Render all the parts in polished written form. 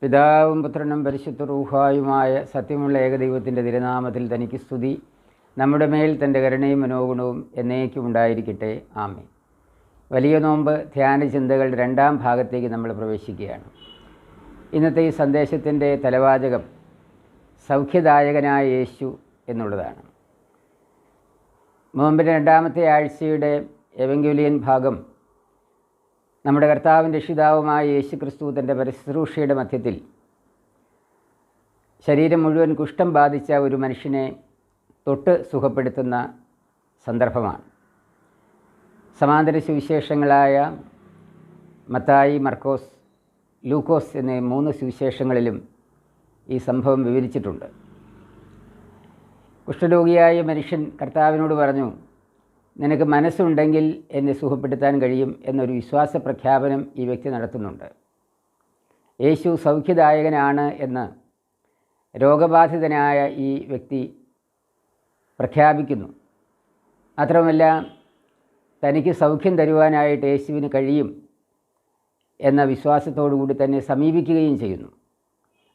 പിതാവും പുത്രനും പരിശുദ്ധ റൂഹായുമായ സത്യമുള്ള ഏകദൈവത്തിൻ്റെ തിരുനാമത്തിൽ തനിക്ക് സ്തുതി. നമ്മുടെ മേൽ തൻ്റെ കരുണയും മനോഗുണവും എന്നേക്കും ഉണ്ടായിരിക്കട്ടെ. ആമേൻ. വലിയ നോമ്പ് ധ്യാന ചിന്തകൾ രണ്ടാം ഭാഗത്തേക്ക് നമ്മൾ പ്രവേശിക്കുകയാണ്. ഇന്നത്തെ ഈ സന്ദേശത്തിൻ്റെ തലവാചകം സൗഖ്യദായകനായ യേശു എന്നുള്ളതാണ്. നോമ്പിൻ്റെ രണ്ടാമത്തെ ആഴ്ചയുടെ എവങ്കേലിയൻ ഭാഗം നമ്മുടെ കർത്താവിൻ്റെ രക്ഷിതാവുമായ യേശു ക്രിസ്തു തൻ്റെ പരിശുശ്രൂഷയുടെ മധ്യത്തിൽ ശരീരം മുഴുവൻ കുഷ്ഠം ബാധിച്ച ഒരു മനുഷ്യനെ തൊട്ട് സുഖപ്പെടുത്തുന്ന സന്ദർഭമാണ്. സമാന്തര സുവിശേഷങ്ങളായ മത്തായി, മർക്കോസ്, ലൂക്കോസ് എന്നീ 3 സുവിശേഷങ്ങളിലും ഈ സംഭവം വിവരിച്ചിട്ടുണ്ട്. കുഷ്ഠരോഗിയായ മനുഷ്യൻ കർത്താവിനോട് പറഞ്ഞു, നിനക്ക് മനസ്സുണ്ടെങ്കിൽ എന്നെ സുഖപ്പെടുത്താൻ കഴിയും എന്നൊരു വിശ്വാസ പ്രഖ്യാപനം ഈ വ്യക്തി നടത്തുന്നുണ്ട്. യേശു സൗഖ്യദായകനാണ് എന്ന് രോഗബാധിതനായ ഈ വ്യക്തി പ്രഖ്യാപിക്കുന്നു. മാത്രമല്ല, തനിക്ക് സൗഖ്യം തരുവാനായിട്ട് യേശുവിന് കഴിയും എന്ന വിശ്വാസത്തോടു കൂടി തന്നെ സമീപിക്കുകയും ചെയ്യുന്നു.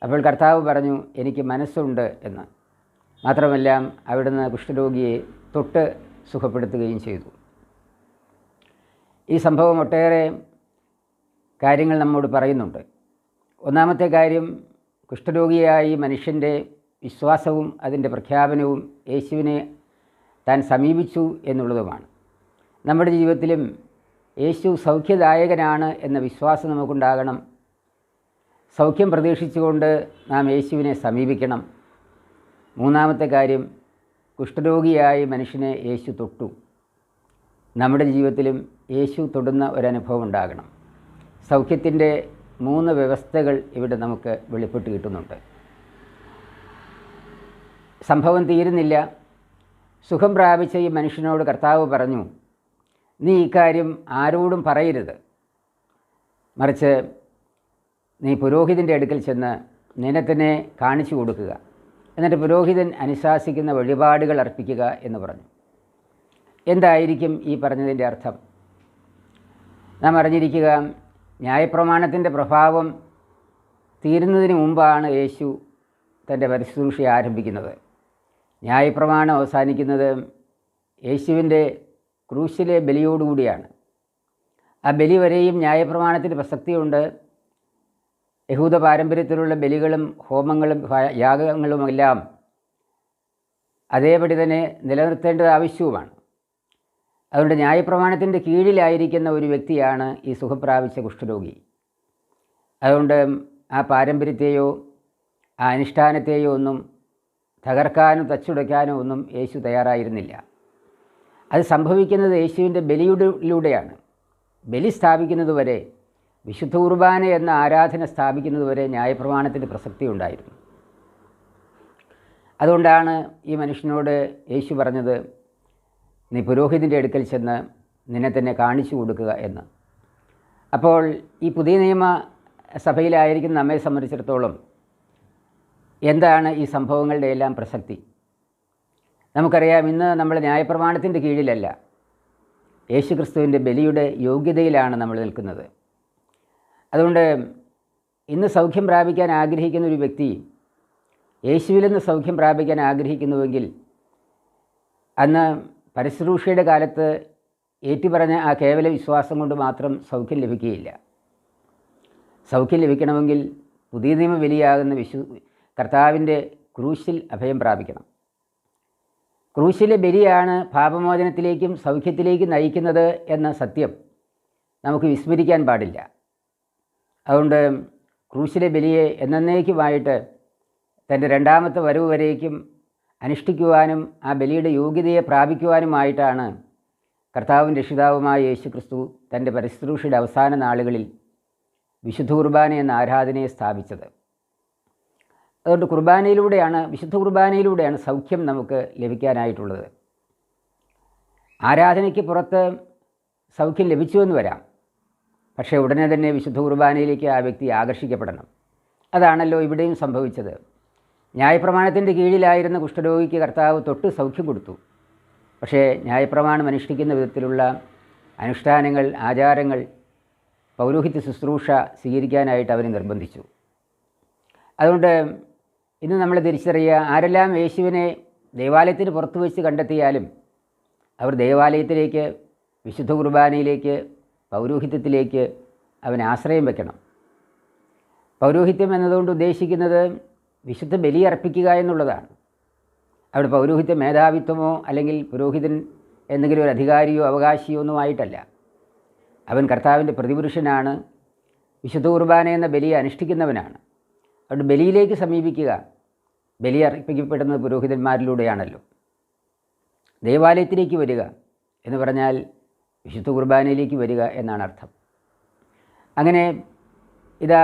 അപ്പോൾ കർത്താവ് പറഞ്ഞു, എനിക്ക് മനസ്സുണ്ട് എന്ന്. മാത്രമല്ല, അവിടുന്ന് കുഷ്ഠരോഗിയെ തൊട്ട് സുഖപ്പെടുത്തുകയും ചെയ്തു. ഈ സംഭവം ഒട്ടേറെ കാര്യങ്ങൾ നമ്മോട് പറയുന്നുണ്ട്. ഒന്നാമത്തെ കാര്യം, കുഷ്ഠരോഗിയായി മനുഷ്യൻ്റെ വിശ്വാസവും അതിൻ്റെ പ്രഖ്യാപനവും യേശുവിനെ താൻ സമീപിച്ചു എന്നുള്ളതുമാണ്. നമ്മുടെ ജീവിതത്തിലും യേശു സൗഖ്യദായകനാണ് എന്ന വിശ്വാസം നമുക്കുണ്ടാകണം. സൗഖ്യം പ്രതീക്ഷിച്ചുകൊണ്ട് നാം യേശുവിനെ സമീപിക്കണം. മൂന്നാമത്തെ കാര്യം, കുഷ്ഠരോഗിയായ മനുഷ്യനെ യേശു തൊട്ടു. നമ്മുടെ ജീവിതത്തിലും യേശു തൊടുന്ന ഒരനുഭവം ഉണ്ടാകണം. സൗഖ്യത്തിൻ്റെ 3 വ്യവസ്ഥകൾ ഇവിടെ നമുക്ക് വെളിപ്പെട്ട് കിട്ടുന്നുണ്ട്. സംഭവം തീരുന്നില്ല. സുഖം പ്രാപിച്ച ഈ മനുഷ്യനോട് കർത്താവ് പറഞ്ഞു, നീ ഇക്കാര്യം ആരോടും പറയരുത്, മറിച്ച് നീ പുരോഹിതൻ്റെ അടുക്കൽ ചെന്ന് നിന്നെ തന്നെ കാണിച്ചു കൊടുക്കുക, എന്നിട്ട് പുരോഹിതൻ അനുശാസിക്കുന്ന വഴിപാടുകൾ അർപ്പിക്കുക എന്ന് പറഞ്ഞു. എന്തായിരിക്കും ഈ പറഞ്ഞതിൻ്റെ അർത്ഥം? നാം അറിഞ്ഞിരിക്കുക, ന്യായപ്രമാണത്തിൻ്റെ പ്രഭാവം തീരുന്നതിന് മുമ്പാണ് യേശു തൻ്റെ പരിശുശ്രൂഷ ആരംഭിക്കുന്നത്. ന്യായപ്രമാണം അവസാനിക്കുന്നത് യേശുവിൻ്റെ ക്രൂശിലെ ബലിയോടുകൂടിയാണ്. ആ ബലി വരെയും ന്യായപ്രമാണത്തിൻ്റെ പ്രസക്തിയുണ്ട്. യഹൂദ പാരമ്പര്യത്തിലുള്ള ബലികളും ഹോമങ്ങളും യാഗങ്ങളുമെല്ലാം അതേപടി തന്നെ നിലനിർത്തേണ്ടത് ആവശ്യവുമാണ്. അതുകൊണ്ട് ന്യായപ്രമാണത്തിൻ്റെ കീഴിലായിരിക്കുന്ന ഒരു വ്യക്തിയാണ് ഈ സുഖപ്രാപിച്ച കുഷ്ഠരോഗി. അതുകൊണ്ട് ആ പാരമ്പര്യത്തെയോ ആ അനുഷ്ഠാനത്തെയോ ഒന്നും തകർക്കാനോ തച്ചുടയ്ക്കാനോ ഒന്നും യേശു തയ്യാറായിരുന്നില്ല. അത് സംഭവിക്കുന്നത് യേശുവിൻ്റെ ബലിയിലൂടെയാണ്. ബലി സ്ഥാപിക്കുന്നതുവരെ, വിശുദ്ധ കുർബാന എന്ന ആരാധന സ്ഥാപിക്കുന്നതുവരെ ന്യായപ്രമാണത്തിൻ്റെ പ്രസക്തി ഉണ്ടായിരുന്നു. അതുകൊണ്ടാണ് ഈ മനുഷ്യനോട് യേശു പറഞ്ഞത്, നീ പുരോഹിതൻ്റെ അടുക്കൽ ചെന്ന് നിന്നെ തന്നെ കാണിച്ചു കൊടുക്കുക എന്ന്. അപ്പോൾ ഈ പുതിയ നിയമ സഭയിലായിരിക്കുന്ന നമ്മെ സംബന്ധിച്ചിടത്തോളം എന്താണ് ഈ സംഭവങ്ങളുടെ എല്ലാം പ്രസക്തി? നമുക്കറിയാം, ഇന്ന് നമ്മൾ ന്യായപ്രമാണത്തിൻ്റെ കീഴിലല്ല, യേശു ക്രിസ്തുവിൻ്റെ ബലിയുടെ യോഗ്യതയിലാണ് നമ്മൾ നിൽക്കുന്നത്. അതുകൊണ്ട് ഇന്ന് സൗഖ്യം പ്രാപിക്കാൻ ആഗ്രഹിക്കുന്ന ഒരു വ്യക്തി യേശുവിൽ നിന്ന് സൗഖ്യം പ്രാപിക്കാൻ ആഗ്രഹിക്കുന്നുവെങ്കിൽ അന്ന് പരിശുശ്രൂഷയുടെ കാലത്ത് ഏറ്റുപറഞ്ഞ ആ കേവല വിശ്വാസം കൊണ്ട് മാത്രം സൗഖ്യം ലഭിക്കുകയില്ല. സൗഖ്യം ലഭിക്കണമെങ്കിൽ പുതിയ നിയമ ബലിയാകുന്ന കർത്താവിൻ്റെ ക്രൂശിൽ അഭയം പ്രാപിക്കണം. ക്രൂശിലെ ബലിയാണ് പാപമോചനത്തിലേക്കും സൗഖ്യത്തിലേക്കും നയിക്കുന്നത് എന്ന സത്യം നമുക്ക് വിസ്മരിക്കാൻ പാടില്ല. അതുകൊണ്ട് ക്രൂശിലെ ബലിയെ എന്നേക്കുമായിട്ട് തൻ്റെ രണ്ടാമത്തെ വരവ് വരേക്കും അനുഷ്ഠിക്കുവാനും ആ ബലിയുടെ യോഗ്യതയെ പ്രാപിക്കുവാനുമായിട്ടാണ് കർത്താവിൻ്റെ രക്ഷിതാവുമായ യേശു ക്രിസ്തു തൻ്റെ പരിശുശ്രൂഷയുടെ അവസാന നാളുകളിൽ വിശുദ്ധ കുർബാന എന്ന ആരാധനയെ സ്ഥാപിച്ചത്. അതുകൊണ്ട് വിശുദ്ധ കുർബാനയിലൂടെയാണ് സൗഖ്യം നമുക്ക് ലഭിക്കാനായിട്ടുള്ളത്. ആരാധനയ്ക്ക് പുറത്ത് സൗഖ്യം ലഭിച്ചുവെന്ന് വരാം, പക്ഷേ ഉടനെ തന്നെ വിശുദ്ധ കുർബാനയിലേക്ക് ആ വ്യക്തി ആകർഷിക്കപ്പെടണം. അതാണല്ലോ ഇവിടെയും സംഭവിച്ചത്. ന്യായപ്രമാണത്തിൻ്റെ കീഴിലായിരുന്ന കുഷ്ഠരോഗിക്ക് കർത്താവ് തൊട്ട് സൗഖ്യം കൊടുത്തു. പക്ഷേ ന്യായപ്രമാണം അനുഷ്ഠിക്കുന്ന വിധത്തിലുള്ള അനുഷ്ഠാനങ്ങൾ, ആചാരങ്ങൾ, പൗരോഹിത്യ ശുശ്രൂഷ സ്വീകരിക്കാനായിട്ട് അവരെ നിർബന്ധിച്ചു. അതുകൊണ്ട് ഇന്ന് നമ്മൾ തിരിച്ചറിയുക, ആരെല്ലാം യേശുവിനെ ദേവാലയത്തിന് പുറത്ത് വെച്ച് കണ്ടെത്തിയാലും അവർ ദേവാലയത്തിലേക്ക്, വിശുദ്ധ കുർബാനയിലേക്ക്, പൗരോഹിത്യത്തിലേക്ക് അവൻ ആശ്രയം വയ്ക്കണം. പൗരോഹിത്യം എന്നതുകൊണ്ട് ഉദ്ദേശിക്കുന്നത് വിശുദ്ധ ബലി അർപ്പിക്കുക എന്നുള്ളതാണ്. അവിടെ പൗരോഹിത്യ മേധാവിത്വമോ അല്ലെങ്കിൽ പുരോഹിതൻ എന്തെങ്കിലും ഒരു അധികാരിയോ അവകാശിയോ ഒന്നും ആയിട്ടല്ല. അവൻ കർത്താവിൻ്റെ പ്രതിപുരുഷനാണ്, വിശുദ്ധ കുർബാന എന്ന ബലി അനുഷ്ഠിക്കുന്നവനാണ്. അതുകൊണ്ട് ബലിയിലേക്ക് സമീപിക്കുക. ബലി അർപ്പിക്കപ്പെടുന്നത് പുരോഹിതന്മാരിലൂടെയാണല്ലോ. ദേവാലയത്തിലേക്ക് വരിക എന്ന് പറഞ്ഞാൽ വിശുദ്ധ കുർബാനയിലേക്ക് വരിക എന്നാണ് അർത്ഥം. അങ്ങനെ ഇതാ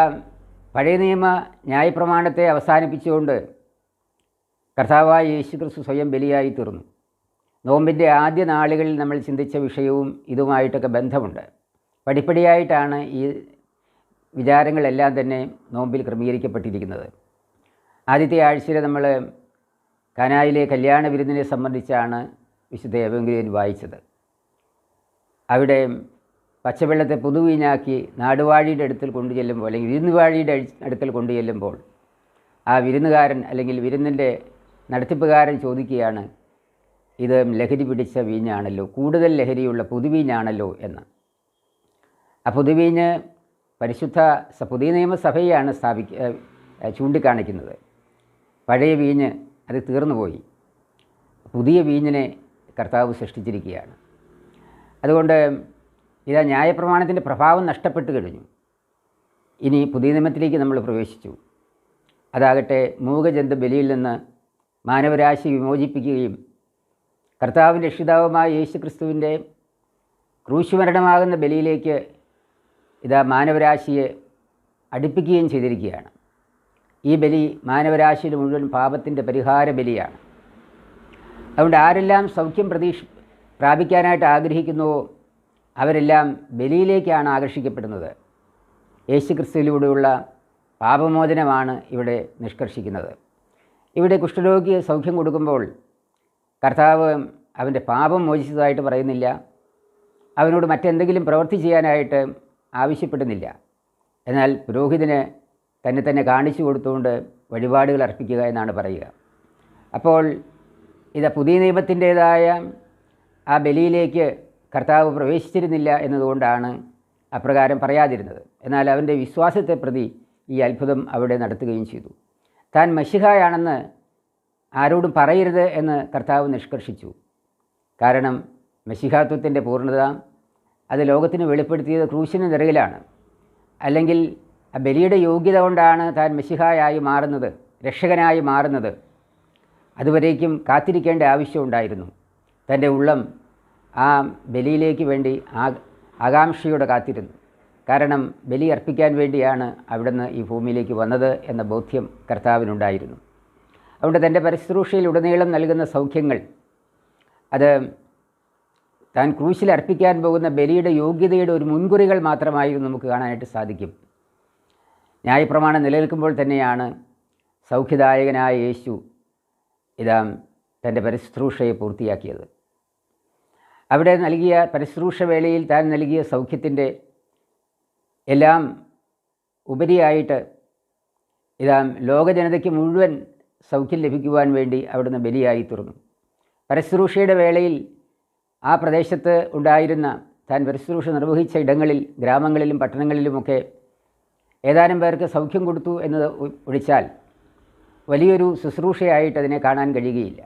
പഴയ നിയമ ന്യായപ്രമാണത്തെ അവസാനിപ്പിച്ചുകൊണ്ട് കർത്താവായ യേശുക്രിസ്തു സ്വയം ബലിയായി തീർന്നു. നോമ്പിൻ്റെ ആദ്യ നാളുകളിൽ നമ്മൾ ചിന്തിച്ച വിഷയവും ഇതുമായിട്ടൊക്കെ ബന്ധമുണ്ട്. പടിപ്പടിയായിട്ടാണ് ഈ വിചാരങ്ങളെല്ലാം തന്നെ നോമ്പിൽ ക്രമീകരിക്കപ്പെട്ടിരിക്കുന്നത്. ആദ്യത്തെ ആഴ്ചയിൽ നമ്മൾ കാനായിലെ കല്യാണ വിരുന്നിനെ സംബന്ധിച്ചാണ് വിശുദ്ധ എവങ്കേലിയൻ വായിച്ചത്. അവിടെ പച്ചവെള്ളത്തെ പുതുവീഞ്ഞാക്കി നാടുവാഴിയുടെ അടുത്തിൽ കൊണ്ടുചെല്ലുമ്പോൾ അല്ലെങ്കിൽ വിരുന്നുവാഴിയുടെ അടുക്കൽ കൊണ്ടുചെല്ലുമ്പോൾ ആ വിരുന്നുകാരൻ അല്ലെങ്കിൽ വിരുന്നിൻ്റെ നടത്തിപ്പുകാരൻ ചോദിക്കുകയാണ്, ഇത് ലഹരി പിടിച്ച വീഞ്ഞാണല്ലോ, കൂടുതൽ ലഹരിയുള്ള പുതുവീഞ്ഞാണല്ലോ എന്ന്. ആ പുതുവീഞ്ഞ് പുതിയ നിയമസഭയെയാണ് ചൂണ്ടിക്കാണിക്കുന്നത്. പഴയ വീഞ്ഞ് അത് തീർന്നുപോയി, പുതിയ വീഞ്ഞിനെ കർത്താവ് സൃഷ്ടിച്ചിരിക്കുകയാണ്. അതുകൊണ്ട് ഇതാ ന്യായപ്രമാണത്തിൻ്റെ പ്രഭാവം നഷ്ടപ്പെട്ടു കഴിഞ്ഞു. ഇനി പുതിയ നിയമത്തിലേക്ക് നമ്മൾ പ്രവേശിച്ചു. അതാകട്ടെ മൂകജന്തു ബലിയിൽ നിന്ന് മാനവരാശി വിമോചിപ്പിക്കുകയും കർത്താവിൻ്റെ രക്ഷിതാവുമായ യേശുക്രിസ്തുവിൻ്റെ ക്രൂശുമരണമാകുന്ന ബലിയിലേക്ക് ഇതാ മാനവരാശിയെ അടുപ്പിക്കുകയും ചെയ്തിരിക്കുകയാണ്. ഈ ബലി മാനവരാശിയുടെ മുഴുവൻ പാപത്തിൻ്റെ പരിഹാര ബലിയാണ്. അതുകൊണ്ട് ആരെല്ലാം സൗഖ്യം പ്രാപിക്കാനായിട്ട് ആഗ്രഹിക്കുന്നുവോ അവരെല്ലാം ബലിയിലേക്കാണ് ആകർഷിക്കപ്പെടുന്നത്. യേശുക്രിസ്തുവിലൂടെയുള്ള പാപമോചനമാണ് ഇവിടെ നിഷ്കർഷിക്കുന്നത്. ഇവിടെ കുഷ്ഠരോഗിക്ക് സൗഖ്യം കൊടുക്കുമ്പോൾ കർത്താവ് അവൻ്റെ പാപം മോചിച്ചതായിട്ട് പറയുന്നില്ല, അവനോട് മറ്റെന്തെങ്കിലും പ്രവൃത്തി ചെയ്യാനായിട്ട് ആവശ്യപ്പെടുന്നില്ല. എന്നാൽ പുരോഹിതന് തന്നെ കാണിച്ചു കൊടുത്തുകൊണ്ട് വഴിപാടുകൾ അർപ്പിക്കുക എന്നാണ് പറയുക. അപ്പോൾ ഇത് പുതിയ നിയമത്തിൻ്റേതായ ആ ബലിയിലേക്ക് കർത്താവ് പ്രവേശിച്ചിരുന്നില്ല എന്നതുകൊണ്ടാണ് അപ്രകാരം പറയാതിരുന്നത്. എന്നാൽ അവൻ്റെ വിശ്വാസത്തെ പ്രതി ഈ അത്ഭുതം അവിടെ നടത്തുകയും ചെയ്തു. താൻ മശിഹായാണെന്ന് ആരോടും പറയരുത് എന്ന് കർത്താവ് നിഷ്കർഷിച്ചു. കാരണം മശിഹാത്വത്തിൻ്റെ പൂർണ്ണത അത് ലോകത്തിന് വെളിപ്പെടുത്തിയത് ക്രൂശിന് നിറകിലാണ്. അല്ലെങ്കിൽ ആ ബലിയുടെ യോഗ്യത കൊണ്ടാണ് താൻ മശിഹായായി മാറുന്നത്, രക്ഷകനായി മാറുന്നത്. അതുവരേക്കും കാത്തിരിക്കേണ്ട ആവശ്യമുണ്ടായിരുന്നു. തൻ്റെ ഉള്ളം ആ ബലിയിലേക്ക് വേണ്ടി ആകാംക്ഷയോടെ കാത്തിരുന്നു. കാരണം ബലി അർപ്പിക്കാൻ വേണ്ടിയാണ് അവിടുന്ന് ഈ ഭൂമിയിലേക്ക് വന്നത് എന്ന ബോധ്യം കർത്താവിനുണ്ടായിരുന്നു. അതുകൊണ്ട് തൻ്റെ പരിശുശ്രൂഷയിലുടനീളം നൽകുന്ന സൗഖ്യങ്ങൾ അത് താൻ ക്രൂശിൽ അർപ്പിക്കാൻ പോകുന്ന ബലിയുടെ യോഗ്യതയുടെ ഒരു മുൻകുറികൾ മാത്രമായിരുന്നു നമുക്ക് കാണാനായിട്ട് സാധിക്കും. ന്യായപ്രമാണം നിലനിൽക്കുമ്പോൾ തന്നെയാണ് സൗഖ്യദായകനായ യേശു ഇതാ തൻ്റെ പരിശുശ്രൂഷയെ പൂർത്തിയാക്കിയത്. അവിടെ നൽകിയ പരിശുശ്രൂഷ വേളയിൽ താൻ നൽകിയ സൗഖ്യത്തിൻ്റെ എല്ലാം ഉപരിയായിട്ട് ഇതാ ലോകജനതയ്ക്ക് മുഴുവൻ സൗഖ്യം ലഭിക്കുവാൻ വേണ്ടി അവിടുന്ന് ബലിയായി തീർന്നു. പരിശുശ്രൂഷയുടെ വേളയിൽ ആ പ്രദേശത്ത് ഉണ്ടായിരുന്ന താൻ പരിശുശ്രൂഷ നിർവഹിച്ച ഇടങ്ങളിൽ, ഗ്രാമങ്ങളിലും പട്ടണങ്ങളിലുമൊക്കെ ഏതാനും പേർക്ക് സൗഖ്യം കൊടുത്തു എന്നത് ഒഴിച്ചാൽ വലിയൊരു ശുശ്രൂഷയായിട്ട് അതിനെ കാണാൻ കഴിയുകയില്ല.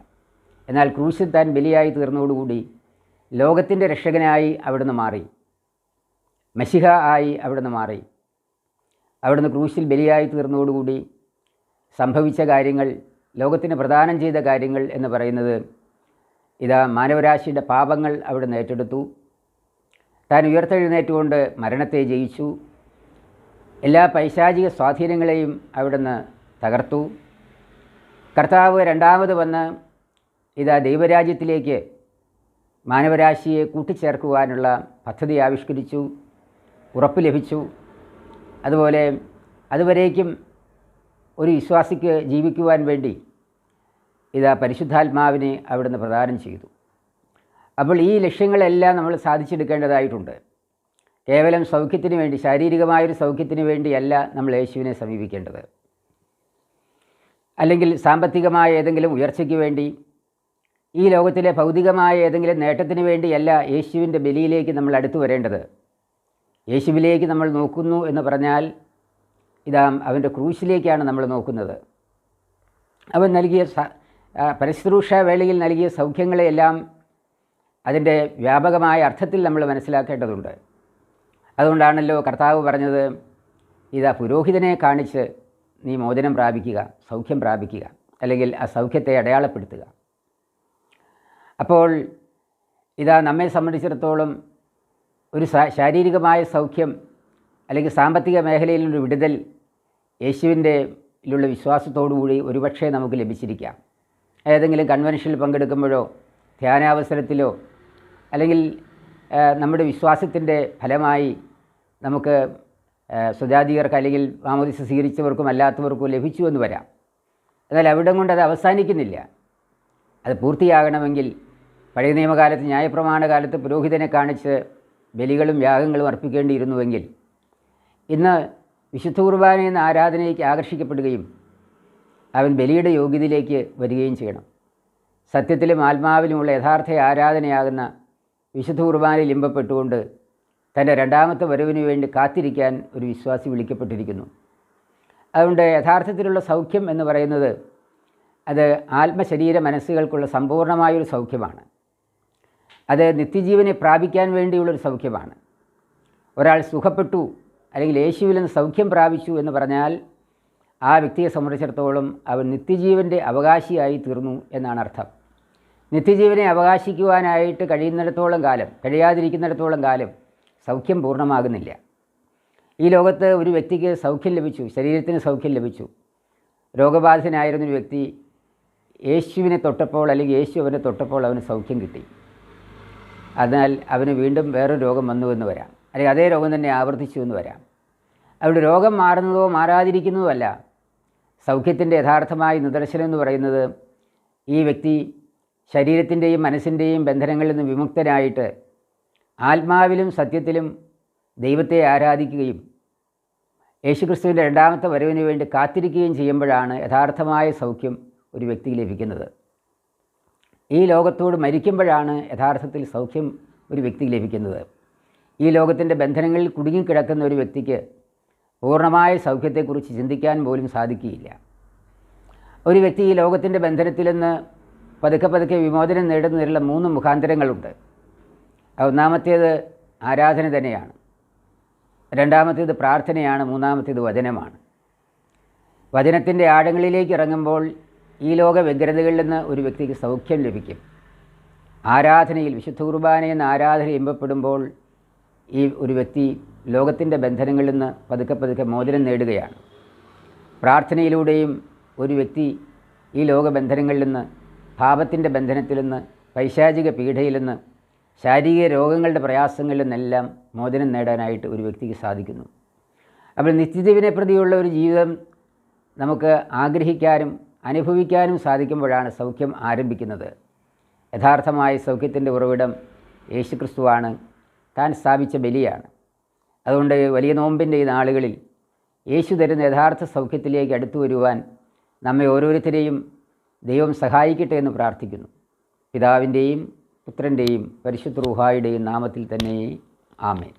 എന്നാൽ ക്രൂശിൽ താൻ ബലിയായി തീർന്നതോടുകൂടി ലോകത്തിൻ്റെ രക്ഷകനായി അവിടുന്ന് മാറി, മശിഹ ആയി അവിടുന്ന് മാറി. അവിടുന്ന് ക്രൂശിൽ ബലിയായി തീർന്നതോടുകൂടി സംഭവിച്ച കാര്യങ്ങൾ, ലോകത്തിന് പ്രദാനം ചെയ്ത കാര്യങ്ങൾ എന്ന് പറയുന്നത് ഇതാ മാനവരാശിയുടെ പാപങ്ങൾ അവിടുന്ന് ഏറ്റെടുത്തു. താൻ ഉയർത്തെഴുന്നേറ്റുകൊണ്ട് മരണത്തെ ജയിച്ചു. എല്ലാ പൈശാചിക സ്വാധീനങ്ങളെയും അവിടുന്ന് തകർത്തു. കർത്താവ് രണ്ടാമത് വന്ന് ഇതാ ദൈവരാജ്യത്തിലേക്ക് മാനവരാശിയെ കൂട്ടിച്ചേർക്കുവാനുള്ള പദ്ധതി ആവിഷ്കരിച്ചു, ഉറപ്പ് ലഭിച്ചു. അതുപോലെ അതുവരേക്കും ഒരു വിശ്വാസിക്ക് ജീവിക്കുവാൻ വേണ്ടി ഇതാ പരിശുദ്ധാത്മാവിനെ അവിടുന്ന് പ്രദാനം ചെയ്തു. അപ്പോൾ ഈ ലക്ഷ്യങ്ങളെല്ലാം നമ്മൾ സാധിച്ചെടുക്കേണ്ടതായിട്ടുണ്ട്. കേവലം സൗഖ്യത്തിന് വേണ്ടി, ശാരീരികമായൊരു സൗഖ്യത്തിന് വേണ്ടിയല്ല നമ്മൾ യേശുവിനെ സമീപിക്കേണ്ടത്. അല്ലെങ്കിൽ സാമ്പത്തികമായ ഏതെങ്കിലും ഉയർച്ചയ്ക്ക് വേണ്ടി, ഈ ലോകത്തിലെ ഭൗതികമായ ഏതെങ്കിലും നേട്ടത്തിന് വേണ്ടിയല്ല യേശുവിൻ്റെ ബലിയിലേക്ക് നമ്മൾ അടുത്തു വരേണ്ടത്. യേശുവിലേക്ക് നമ്മൾ നോക്കുന്നു എന്ന് പറഞ്ഞാൽ ഇതാ അവൻ്റെ ക്രൂശിലേക്കാണ് നമ്മൾ നോക്കുന്നത്. അവൻ നൽകിയ പരിശുശ്രൂഷ വേളയിൽ നൽകിയ സൗഖ്യങ്ങളെയെല്ലാം അതിൻ്റെ വ്യാപകമായ അർത്ഥത്തിൽ നമ്മൾ മനസ്സിലാക്കേണ്ടതുണ്ട്. അതുകൊണ്ടാണല്ലോ കർത്താവ് പറഞ്ഞത്, ഇതാ പുരോഹിതനെ കാണിച്ച് നീ മോചനം പ്രാപിക്കുക, സൗഖ്യം പ്രാപിക്കുക, അല്ലെങ്കിൽ ആ സൗഖ്യത്തെ അടയാളപ്പെടുത്തുക. അപ്പോൾ ഇതാ നമ്മെ സംബന്ധിച്ചിടത്തോളം ഒരു ശാരീരികമായ സൗഖ്യം അല്ലെങ്കിൽ സാമ്പത്തിക മേഖലയിലുള്ള വിടുതൽ യേശുവിൻ്റെ വിശ്വാസത്തോടുകൂടി ഒരുപക്ഷെ നമുക്ക് ലഭിച്ചിരിക്കാം. ഏതെങ്കിലും കൺവെൻഷനിൽ പങ്കെടുക്കുമ്പോഴോ ധ്യാനാവസരത്തിലോ അല്ലെങ്കിൽ നമ്മുടെ വിശ്വാസത്തിൻ്റെ ഫലമായി നമുക്ക് സ്വജാതികർക്ക് അല്ലെങ്കിൽ മാമോദിസ സ്വീകരിച്ചവർക്കും അല്ലാത്തവർക്കും ലഭിച്ചു എന്ന് വരാം. എന്നാൽ അവിടം കൊണ്ട് അത് അവസാനിക്കുന്നില്ല. അത് പൂർത്തിയാകണമെങ്കിൽ പഴയ നിയമകാലത്ത് ന്യായപ്രമാണ കാലത്ത് പുരോഹിതനെ കാണിച്ച് ബലികളും യാഗങ്ങളും അർപ്പിക്കേണ്ടിയിരുന്നുവെങ്കിൽ ഇന്ന് വിശുദ്ധ കുർബാന എന്ന ആരാധനയ്ക്ക് ആകർഷിക്കപ്പെടുകയും അവൻ ബലിയുടെ യോഗ്യതയിലേക്ക് വരികയും ചെയ്യണം. സത്യത്തിലും ആത്മാവിലുമുള്ള യഥാർത്ഥ ആരാധനയാകുന്ന വിശുദ്ധ കുർബാനയിൽ ഇമ്പപ്പെട്ടുകൊണ്ട് തൻ്റെ രണ്ടാമത്തെ വരവിന് വേണ്ടി കാത്തിരിക്കാൻ ഒരു വിശ്വാസി വിളിക്കപ്പെട്ടിരിക്കുന്നു. അതുകൊണ്ട് യഥാർത്ഥത്തിലുള്ള സൗഖ്യം എന്ന് പറയുന്നത് അത് ആത്മശരീര മനസ്സുകൾക്കുള്ള സമ്പൂർണ്ണമായൊരു സൗഖ്യമാണ്. അത് നിത്യജീവനെ പ്രാപിക്കാൻ വേണ്ടിയുള്ളൊരു സൗഖ്യമാണ്. ഒരാൾ സുഖപ്പെട്ടു അല്ലെങ്കിൽ യേശുവിൽ നിന്ന് സൗഖ്യം പ്രാപിച്ചു എന്ന് പറഞ്ഞാൽ ആ വ്യക്തിയെ സംബന്ധിച്ചിടത്തോളം അവൻ നിത്യജീവൻ്റെ അവകാശിയായി തീർന്നു എന്നാണ് അർത്ഥം. നിത്യജീവനെ അവകാശിക്കുവാനായിട്ട് കഴിയാതിരിക്കുന്നിടത്തോളം കാലം സൗഖ്യം പൂർണ്ണമാകുന്നില്ല. ഈ ലോകത്ത് ഒരു വ്യക്തിക്ക് സൗഖ്യം ലഭിച്ചു, ശരീരത്തിന് സൗഖ്യം ലഭിച്ചു. രോഗബാധിതനായിരുന്നൊരു വ്യക്തി യേശുവിനെ തൊട്ടപ്പോൾ അല്ലെങ്കിൽ യേശു അവനെ തൊട്ടപ്പോൾ അവന് സൗഖ്യം കിട്ടി. അതിനാൽ അവന് വീണ്ടും വേറൊരു രോഗം വന്നു എന്ന് വരാം, അല്ലെങ്കിൽ അതേ രോഗം തന്നെ ആവർത്തിച്ചു എന്ന് വരാം. അവിടെ രോഗം മാറുന്നതോ മാറാതിരിക്കുന്നതോ അല്ല. സൗഖ്യത്തിൻ്റെ യഥാർത്ഥമായ നിദർശനം എന്ന് പറയുന്നത് ഈ വ്യക്തി ശരീരത്തിൻ്റെയും മനസ്സിൻ്റെയും ബന്ധനങ്ങളിൽ നിന്ന് വിമുക്തനായിട്ട് ആത്മാവിലും സത്യത്തിലും ദൈവത്തെ ആരാധിക്കുകയും യേശുക്രിസ്തുവിൻ്റെ രണ്ടാമത്തെ വരവിന് വേണ്ടി കാത്തിരിക്കുകയും ചെയ്യുമ്പോഴാണ് യഥാർത്ഥമായ സൗഖ്യം ഒരു വ്യക്തിക്ക് ലഭിക്കുന്നത്. ഈ ലോകത്തോട് മരിക്കുമ്പോഴാണ് യഥാർത്ഥത്തിൽ സൗഖ്യം ഒരു വ്യക്തിക്ക് ലഭിക്കുന്നത്. ഈ ലോകത്തിൻ്റെ ബന്ധനങ്ങളിൽ കുടുങ്ങിക്കിടക്കുന്ന ഒരു വ്യക്തിക്ക് പൂർണ്ണമായ സൗഖ്യത്തെക്കുറിച്ച് ചിന്തിക്കാൻ പോലും സാധിക്കുകയില്ല. ഒരു വ്യക്തി ഈ ലോകത്തിൻ്റെ ബന്ധനത്തിൽ നിന്ന് പതുക്കെ വിമോചനം നേടുന്നതിനുള്ള 3 മുഖാന്തരങ്ങളുണ്ട്. ഒന്നാമത്തേത് ആരാധന തന്നെയാണ്, രണ്ടാമത്തേത് പ്രാർത്ഥനയാണ്, മൂന്നാമത്തേത് വചനമാണ്. വചനത്തിൻ്റെ ആഴങ്ങളിലേക്ക് ഇറങ്ങുമ്പോൾ ഈ ലോക വ്യഗ്രതകളിൽ നിന്ന് ഒരു വ്യക്തിക്ക് സൗഖ്യം ലഭിക്കും. ആരാധനയിൽ വിശുദ്ധ കുർബാന എന്ന ആരാധന ഇമ്പപ്പെടുമ്പോൾ ഈ ഒരു വ്യക്തി ലോകത്തിൻ്റെ ബന്ധനങ്ങളിൽ നിന്ന് പതുക്കെ മോചനം നേടുകയാണ്. പ്രാർത്ഥനയിലൂടെയും ഒരു വ്യക്തി ഈ ലോകബന്ധനങ്ങളിൽ നിന്ന്, പാപത്തിൻ്റെ ബന്ധനത്തിൽ നിന്ന്, പൈശാചിക പീഡയിൽ നിന്ന്, ശാരീരിക രോഗങ്ങളുടെ പ്രയാസങ്ങളിൽ നിന്നെല്ലാം മോചനം നേടാനായിട്ട് ഒരു വ്യക്തിക്ക് സാധിക്കുന്നു. അപ്പോൾ നിത്യജീവനെ പ്രതിയുള്ള ഒരു ജീവിതം നമുക്ക് ആഗ്രഹിക്കാനും അനുഭവിക്കാനും സാധിക്കുമ്പോഴാണ് സൗഖ്യം ആരംഭിക്കുന്നത്. യഥാർത്ഥമായ സൗഖ്യത്തിൻ്റെ ഉറവിടം യേശുക്രിസ്തുവാണ്, താൻ സ്ഥാപിച്ച ബലിയാണ്. അതുകൊണ്ട് വലിയ നോമ്പിൻ്റെ ഈ നാളുകളിൽ യേശു തരുന്ന യഥാർത്ഥ സൗഖ്യത്തിലേക്ക് അടുത്തു വരുവാൻ നമ്മെ ഓരോരുത്തരെയും ദൈവം സഹായിക്കട്ടെ എന്ന് പ്രാർത്ഥിക്കുന്നു. പിതാവിൻ്റെയും പുത്രൻ്റെയും പരിശുദ്ധ റൂഹായുടെയും നാമത്തിൽ തന്നെ ആമേൻ.